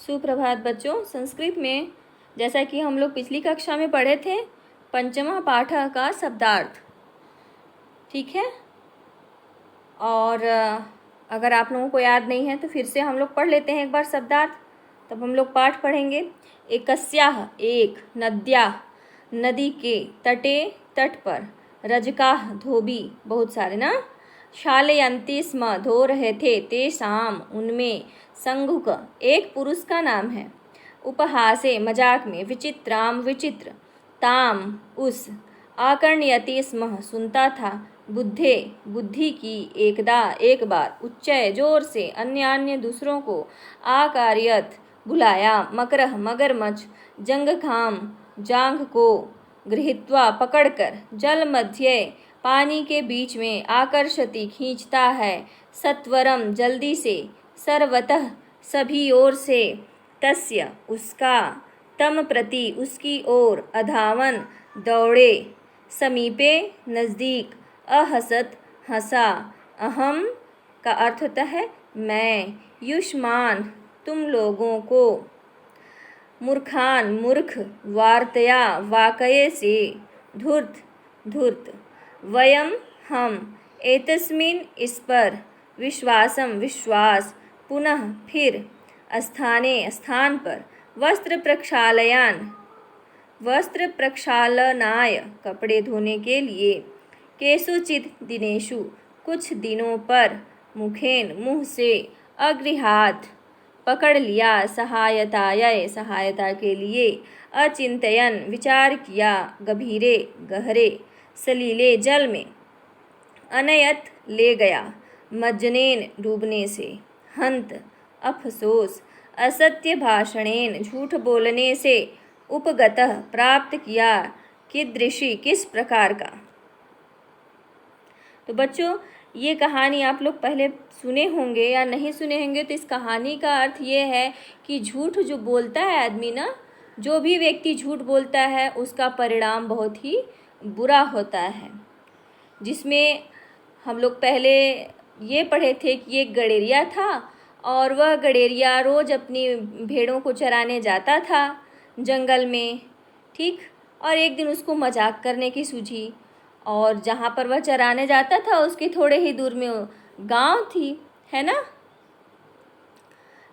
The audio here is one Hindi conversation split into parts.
सुप्रभात बच्चों। संस्कृत में जैसा कि हम लोग पिछली कक्षा में पढ़े थे, पंचमा पाठ का शब्दार्थ, ठीक है। और अगर आप लोगों को याद नहीं है तो फिर से हम लोग पढ़ लेते हैं एक बार शब्दार्थ, तब हम लोग पाठ पढ़ेंगे। एकस्याः एक, नद्याः नदी के, तटे तट पर, रजकाः धोबी बहुत सारे ना, क्षालयन्ति स्म धो रहे थे, तेषाम् उनमें, संघुक एक पुरुष का नाम है, उपहासे मजाक में, विचित्राम विचित्र, ताम उस, आकर्ण्यति स्म सुनता था, बुद्धे बुद्धि की, एकदा एक बार, उच्चय जोर से, अन्य अन्य दूसरों को, आकार्यत बुलाया, मकरह मगरमच्छ, जंघखाम जांघ को, गृहीत्वा पकड़कर, जल मध्य पानी के बीच में, आकर्षति खींचता है, सत्वरम जल्दी से, सर्वतः सभी ओर से, तस्य उसका, तम प्रति उसकी ओर, अधावन दौड़े, समीपे नज़दीक, अहसत हंसा, अहम का अर्थ होता है मैं, युष्मान तुम लोगों को, मूर्खान मूर्ख, वार्तया वाकये से, धूर्त धूर्त, वयम हम, एतस्मिन् इस पर, विश्वासम विश्वास, पुनः फिर, स्थाने स्थान पर, वस्त्र प्रक्षालयान वस्त्र प्रक्षालनाय कपड़े धोने के लिए, केषुचित् दिनेषु कुछ दिनों पर, मुखेन मुँह से, अगृहात् पकड़ लिया, सहायताय सहायता के लिए, अचिंतयन विचार किया, गभीरे गहरे, सलीले जल में, अनयत ले गया, मज्जनेन डूबने से, हंत अफसोस, असत्य भाषणेन झूठ बोलने से, उपगतः प्राप्त किया, कीदृशी किस प्रकार का। तो बच्चों, ये कहानी आप लोग पहले सुने होंगे या नहीं सुने होंगे, तो इस कहानी का अर्थ ये है कि झूठ जो बोलता है आदमी ना, जो भी व्यक्ति झूठ बोलता है उसका परिणाम बहुत ही बुरा होता है। जिसमें हम लोग पहले ये पढ़े थे कि एक गडेरिया था और वह गडेरिया रोज़ अपनी भेड़ों को चराने जाता था जंगल में, ठीक। और एक दिन उसको मजाक करने की सूझी, और जहाँ पर वह चराने जाता था उसके थोड़े ही दूर में गांव थी, है ना,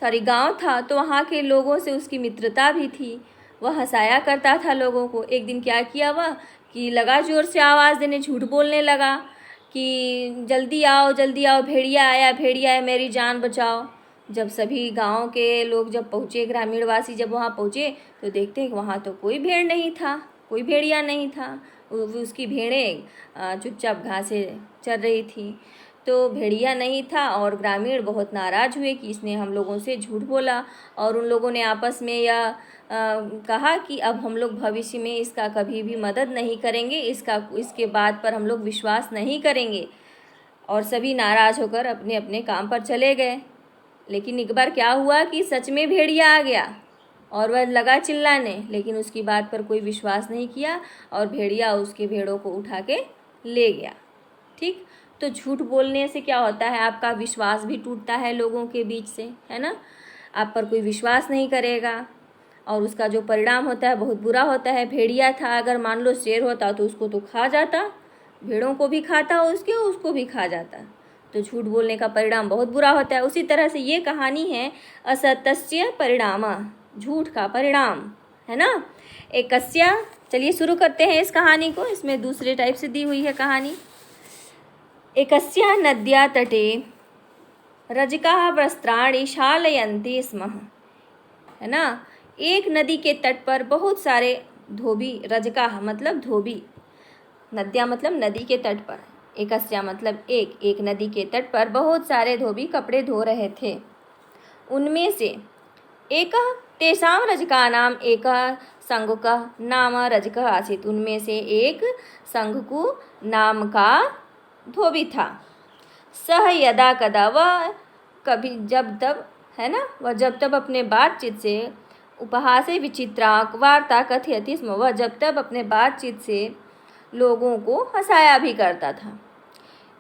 गांव था। तो वहाँ के लोगों से उसकी मित्रता भी थी, वह हंसाया करता था लोगों को। एक दिन क्या किया वह कि लगा जोर से आवाज़ देने, झूठ बोलने लगा कि जल्दी आओ भेड़िया आया मेरी जान बचाओ। जब सभी गांव के लोग जब पहुँचे, ग्रामीणवासी जब वहाँ पहुँचे, तो देखते हैं कि वहाँ तो कोई भेड़ नहीं था, कोई भेड़िया नहीं था, उसकी भेड़ें चुपचाप घासें चर रही थी, तो भेड़िया नहीं था। और ग्रामीण बहुत नाराज़ हुए कि इसने हम लोगों से झूठ बोला, और उन लोगों ने आपस में यह कहा कि अब हम लोग भविष्य में इसका कभी भी मदद नहीं करेंगे, इसके बात पर हम लोग विश्वास नहीं करेंगे। और सभी नाराज़ होकर अपने अपने काम पर चले गए। लेकिन एक बार क्या हुआ कि सच में भेड़िया आ गया और वह लगा चिल्लाने, लेकिन उसकी बात पर कोई विश्वास नहीं किया और भेड़िया उसके भेड़ों को उठा के ले गया, ठीक। तो झूठ बोलने से क्या होता है, आपका विश्वास भी टूटता है लोगों के बीच से, है ना। आप पर कोई विश्वास नहीं करेगा और उसका जो परिणाम होता है बहुत बुरा होता है। भेड़िया था, अगर मान लो शेर होता तो उसको तो खा जाता, भेड़ों को भी खाता, उसको भी खा जाता। तो झूठ बोलने का परिणाम बहुत बुरा होता है। उसी तरह से ये कहानी है, असत्यस्य परिणाम, झूठ का परिणाम, है ना। एकस्या, चलिए शुरू करते हैं इस कहानी को। इसमें दूसरे टाइप से दी हुई है कहानी। एकस्या नद्या तटे रजकाः वस्त्राणि क्षालयन्ति स्म, है ना। एक नदी के तट पर बहुत सारे धोबी, रजकाः मतलब धोबी, नद्या मतलब नदी के तट पर, एकस्या मतलब एक नदी के तट पर बहुत सारे धोबी कपड़े धो रहे थे। उनमें से एक, तेषां रजकानां एक संघुकः नाम रजकः आसीत्, उनमें से एक संघुकु नाम का धोबी था। सह यदा कदा, वह कभी जब तब, है ना, वह जब तब अपने बातचीत से, उपहासे विचित्रा वार्ता कथयति स्म, वह जब तब अपने बातचीत से लोगों को हंसाया भी करता था।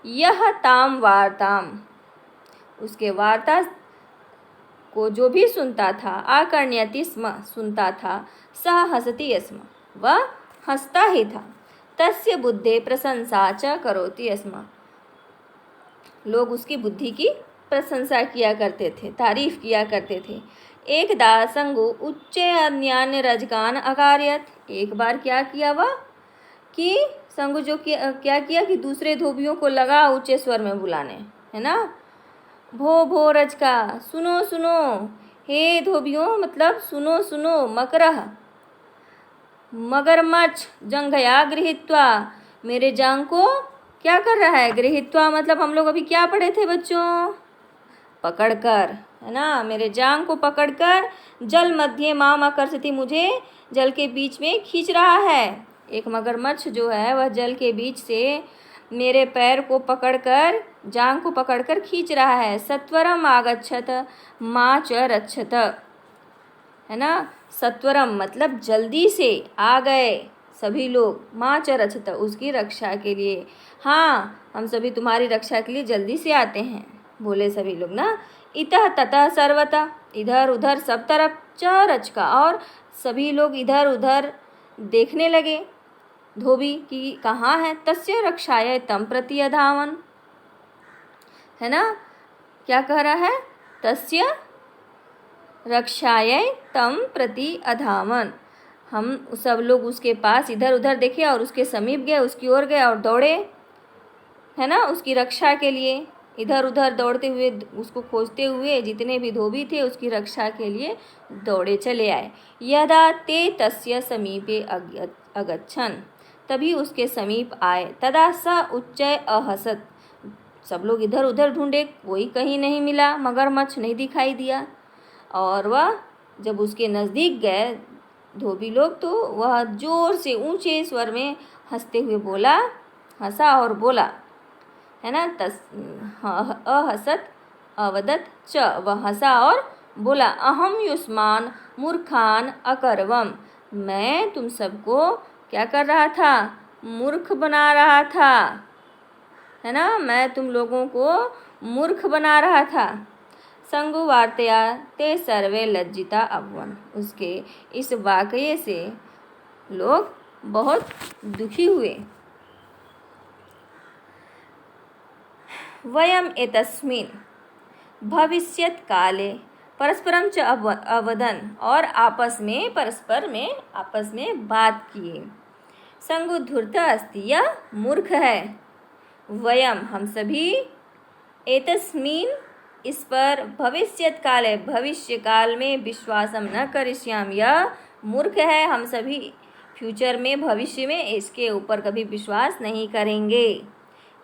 यह ताम वार्ताम, उसके वार्ता को जो भी सुनता था, आकर्ण्यति स्म, सुनता था, सः हसति स्म, वह हंसता ही था। तस्य बुद्धे प्रशंसा च करोति स्म, लोग उसकी बुद्धि की प्रशंसा किया करते थे, तारीफ किया करते थे। एकदा संगु उच्चे अन्यान्य रजकान अकार्यत, एक बार क्या किया वह कि संगु जो क्या किया कि दूसरे धोबियों को लगा ऊंचे स्वर में बुलाने, है ना। भो भो रजका, सुनो सुनो, हे धोबियों मतलब सुनो सुनो, मकरह मगरमच्छ जंघया गृहीत्वा, मेरे जांग को क्या कर रहा है, गृहीत्वा मतलब हम लोग अभी क्या पढ़े थे बच्चों, पकड़कर, है ना, मेरे जांग को पकड़कर जल मध्य माम आकर्षति, मुझे जल के बीच में खींच रहा है। एक मगरमच्छ जो है वह जल के बीच से मेरे पैर को पकड़कर, जांग को पकड़कर खींच रहा है। सत्वरम आगच्छत मां च रक्षत, है ना, सत्वरम मतलब जल्दी से आ गए सभी लोग, मां च रक्षत उसकी रक्षा के लिए, हाँ हम सभी तुम्हारी रक्षा के लिए जल्दी से आते हैं, बोले सभी लोग ना। इतः ततः सर्वतः, इधर उधर सब तरफ, च रचका और सभी लोग इधर उधर देखने लगे धोबी की कहाँ है। तस्य रक्षाय तम प्रति अधावन, है ना, क्या कह रहा है, तस्य रक्षाय तम प्रति अधावन, हम सब लोग उसके पास इधर उधर देखे और उसके समीप गए, उसकी ओर गए और दौड़े, है ना, उसकी रक्षा के लिए इधर उधर दौड़ते हुए, उसको खोजते हुए जितने भी धोबी थे उसकी रक्षा के लिए दौड़े चले आए। यदा ते तस्य समीपे अगच्छन्, तभी उसके समीप आए। तदा स उच्चय अहसत, सब लोग इधर उधर ढूंढे, कोई कहीं नहीं मिला, मगरमच्छ नहीं दिखाई दिया। और वह जब उसके नज़दीक गए धोबी लोग, तो वह जोर से ऊंचे स्वर में हंसते हुए बोला, हंसा और बोला, है ना, अहसत अवदत च, वह हंसा और बोला, अहम युष्मान मूर्खान अकरवम, मैं तुम सबको क्या कर रहा था, मूर्ख बना रहा था, है ना, मैं तुम लोगों को मूर्ख बना रहा था। संगु वार्तया ते सर्वे लज्जिता अभवन, उसके इस वाकये से लोग बहुत दुखी हुए। वयम एतस्मिन् भविष्यत् काले परस्परम च अवदन, और परस्पर में आपस में बात किए। संगु धूर्त अस्ति, यह मूर्ख है। वयम हम सभी, एतस्मिन् इस पर, भविष्यत् काले भविष्य काल में, विश्वासम न करिष्याम, यह मूर्ख है, हम सभी फ्यूचर में भविष्य में इसके ऊपर कभी विश्वास नहीं करेंगे।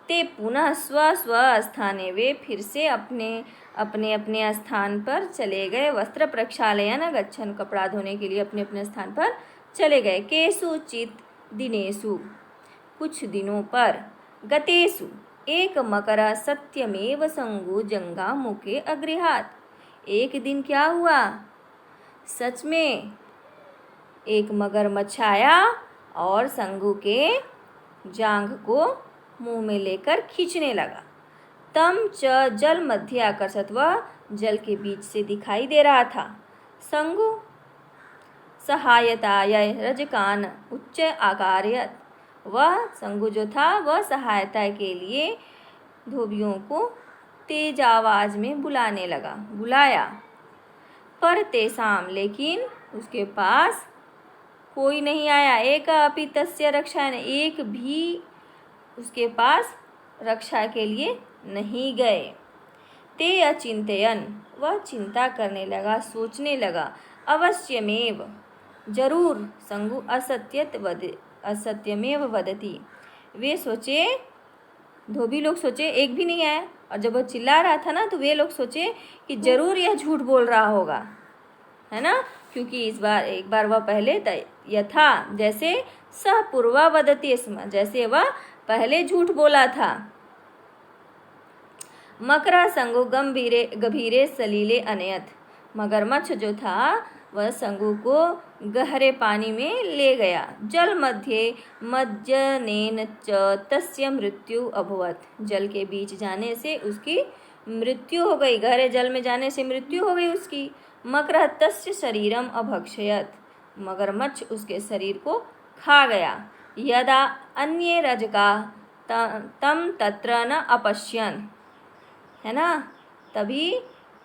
ते पुनः स्व स्थाने, वे फिर से अपने अपने स्थान पर चले गए। वस्त्र प्रक्षालयन गच्छन, कपड़ा धोने के लिए अपने अपने स्थान पर चले गए। केषुचित् दिनेषु, कुछ दिनों पर, गतेषु एक मकर सत्यमेव संगु जंगा मुखे अगृहात, एक दिन क्या हुआ, सच में एक मगरमच्छ आया और संगु के जांघ को मुंह में लेकर खींचने लगा। तम च जल मध्य आकर्षत, वह जल के बीच से दिखाई दे रहा था। संगु सहायताय रजकान उच्च आकार्यत, वह संगु जो था वह सहायता के लिए धोबियों को तेज आवाज में बुलाने लगा, बुलाया। पर तेसाम, लेकिन उसके पास कोई नहीं आया। एक अपि तस्य रक्षायन, एक भी उसके पास रक्षा के लिए नहीं गए। ते अचिंतयन, वह चिंता करने लगा, सोचने लगा। अवश्यमेव, जरूर, संगु असत्यमेव वदति, वे सोचे, धोबी लोग सोचे एक भी नहीं आया, और जब वह चिल्ला रहा था ना तो वे लोग सोचे कि जरूर यह झूठ बोल रहा होगा, है ना, क्योंकि एक बार वह पहले यथा जैसे सह पूर्वा वदति स्म, जैसे वह पहले झूठ बोला था। मकरा संगु गंभीरे सलीले अनयत, मगरमच्छ जो था वह संगु को गहरे पानी में ले गया। जल मध्ये मज्जनेन च तस्य मृत्यु अभवत, जल के बीच जाने से उसकी मृत्यु हो गई, गहरे जल में जाने से मृत्यु हो गई उसकी। मकरः तस्य शरीरम अभक्षयत, मगरमच्छ उसके शरीर को खा गया। यदा अन्ये रजका तम तत्र न अपश्यन, है ना, तभी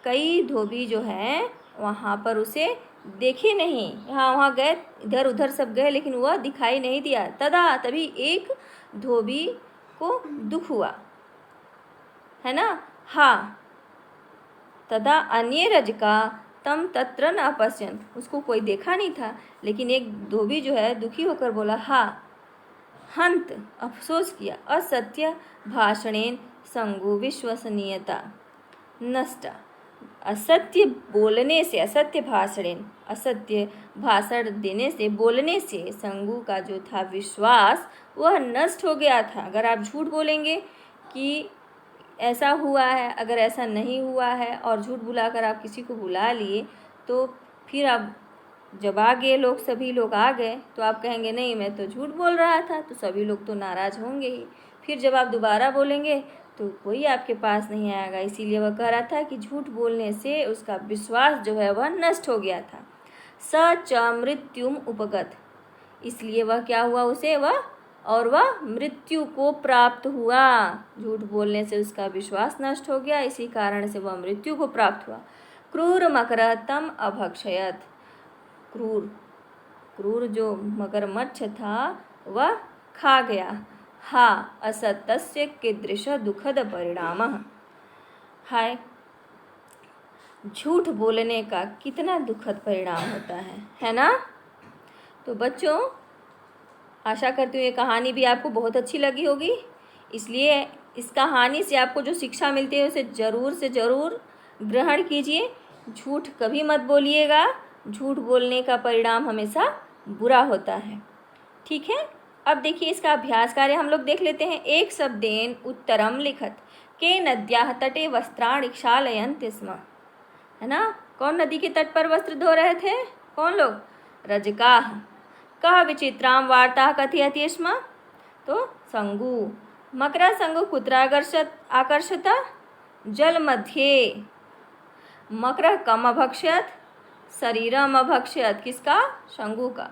कई धोबी जो हैं वहाँ पर उसे देखे नहीं, यहाँ वहाँ गए, इधर उधर सब गए, लेकिन वह दिखाई नहीं दिया। तदा, तभी एक धोबी को दुख हुआ, है ना। हाँ, तदा अन्य रजका तम तत्र न अपश्यन, उसको कोई देखा नहीं था, लेकिन एक धोबी जो है दुखी होकर बोला, हाँ, हंत, अफसोस किया, असत्य भाषणेन संगु विश्वसनीयता नष्ट, असत्य बोलने से, असत्य भाषणेन, असत्य भाषण देने से, बोलने से संगु का जो था विश्वास वह नष्ट हो गया था। अगर आप झूठ बोलेंगे कि ऐसा हुआ है, अगर ऐसा नहीं हुआ है, और झूठ बुलाकर आप किसी को बुला लिए, तो फिर आप जब आ गए लोग, सभी लोग आ गए, तो आप कहेंगे नहीं मैं तो झूठ बोल रहा था, तो सभी लोग तो नाराज़ होंगे ही। फिर जब आप दोबारा बोलेंगे तो कोई आपके पास नहीं आएगा। इसीलिए वह कह रहा था कि झूठ बोलने से उसका विश्वास जो है वह नष्ट हो गया था। स च मृत्युम उपगत, इसलिए वह क्या हुआ उसे, वह मृत्यु को प्राप्त हुआ। झूठ बोलने से उसका विश्वास नष्ट हो गया, इसी कारण से वह मृत्यु को प्राप्त हुआ। क्रूर मकरः तम अभक्षयत, क्रूर जो मगरमच्छ था वह खा गया। हाँ, असत्यस्य कीदृश दुखद परिणाम, हाय, झूठ बोलने का कितना दुखद परिणाम होता है ना। तो बच्चों, आशा करती हूँ ये कहानी भी आपको बहुत अच्छी लगी होगी। इसलिए इस कहानी से आपको जो शिक्षा मिलती है उसे ज़रूर से ज़रूर ग्रहण कीजिए। झूठ कभी मत बोलिएगा, झूठ बोलने का परिणाम हमेशा बुरा होता है। ठीक है, अब देखिए इसका अभ्यास कार्य हम लोग देख लेते हैं। एक शब्देन उत्तरम लिखत, के नद्याः तटे वस्त्राणि क्षालयन्ति स्म, है ना। कौन नदी के तट पर वस्त्र धो रहे थे, कौन लोग, रजकाः। कः विचित्रां वार्ताः कथयति स्म, तो संगु। मकरः संगु कुत्र आकर्षत, जल मध्ये। मकरः कम अभक्षयत, शरीरम अभक्षयत, किसका, शंगु का।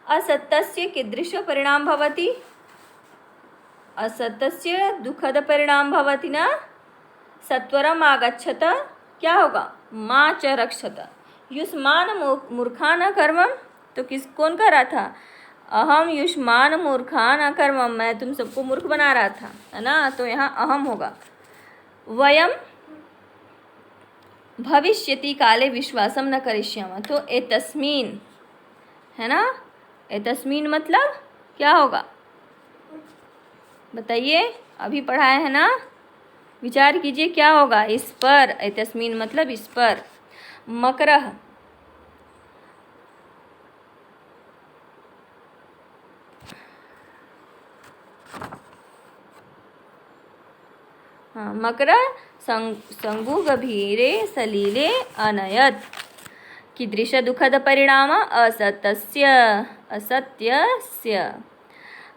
असत्यस्य कीदृश परिणाम भवति, असत्यस्य दुखद परिणाम भवति न। सत्वरम आगच्छत, क्या होगा, मां च रक्षत। युष्मान मूर्खान कर्मम, तो कौन कर रहा था, अहम युष्मान मूर्खान कर्मम, मैं तुम सबको मूर्ख बना रहा था, है ना। तो यहाँ अहम होगा। वयम भविष्यति काले विश्वासम न करिष्यामः, तो एतस्मिन, है ना। एतस्मिन मतलब क्या होगा, बताइए, अभी पढ़ाए है ना, विचार कीजिए क्या होगा इस पर। एतस्मिन मतलब इस पर। मकरः, हाँ, मकरः संगु गभीरे सलीले अनयत, कीदृश दुखद परिणाम, असत्यस्य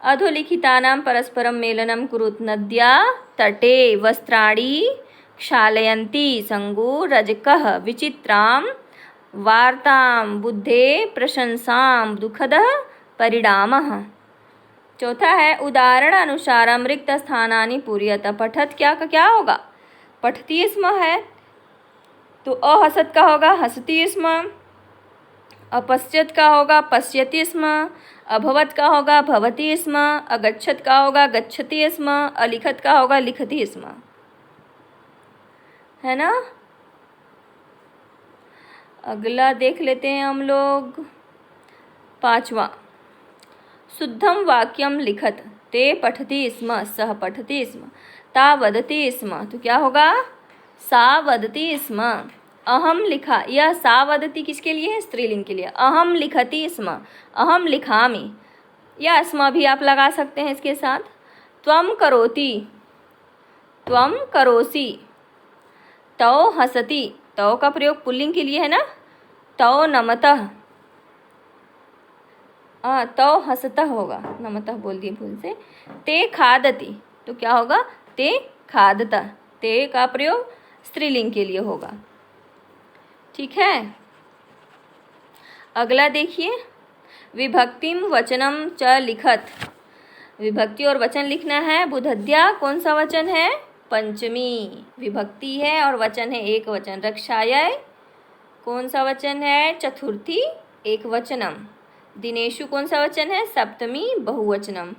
अधोलिखितानां परस्परं मेलनं कुरुत नद्या तटे वस्त्राणि क्षालयन्ति संगु रजकः विचित्रां वार्तां बुद्धे प्रशंसां दुखदः परिणामः। चौथा है उदाहरण अनुसार रिक्त स्थानानि पूर्यत, पठत क्या होगा, पठती स्म है, तो अहसत का होगा हसती स्म, अपश्यत का होगा पश्यति स्म, अभवत का होगा भवति स्म, अगच्छत का होगा गच्छति स्म, अलिखत का होगा लिखति स्म, है ना। अगला देख लेते हैं हम लोग, पांचवा। शुद्धम वाक्यम लिखत, ते पठति स्म, सह पठति स्म, ता वदति स्म, तो क्या होगा, सा वदति स्म। अहम लिखा, यह सा वदति किसके लिए है, स्त्रीलिंग के लिए। अहम लिखति स्म, अहम लिखामि, या स्म भी आप लगा सकते हैं इसके साथ। त्वम करोति, त्वम करोसि, तौ हसति, तौ का प्रयोग पुल्लिंग के लिए है ना, तौ नमतः, तौ हसतः होगा, नमतः बोल दिए भूल से। ते खादति, तो क्या होगा, ते खादतः, ते का प्रयोग स्त्रीलिंग के लिए होगा। ठीक है, अगला देखिए, विभक्तिम वचनम च लिखत। विभक्ति और वचन लिखना है। बुधद्या कौन सा वचन है? पंचमी विभक्ति है और वचन है एक वचन। रक्षायै कौन सा वचन है? चतुर्थी एक वचनम। दिनेशु कौन सा वचन है? सप्तमी बहुवचनम।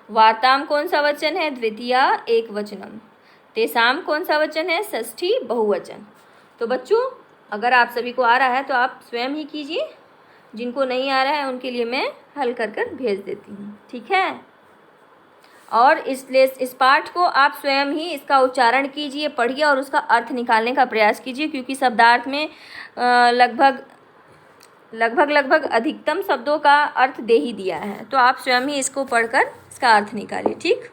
वार्ताम कौन सा वचन है? द्वितीया एक वचनम। तेसाम कौन सा वचन है? षष्ठी बहुवचन। तो बच्चों, अगर आप सभी को आ रहा है तो आप स्वयं ही कीजिए, जिनको नहीं आ रहा है उनके लिए मैं हल कर कर भेज देती हूँ। ठीक है, और इस पाठ को आप स्वयं ही इसका उच्चारण कीजिए, पढ़िए और उसका अर्थ निकालने का प्रयास कीजिए, क्योंकि शब्दार्थ में लगभग अधिकतम शब्दों का अर्थ दे ही दिया है। तो आप स्वयं ही इसको पढ़कर इसका अर्थ निकालिए। ठीक।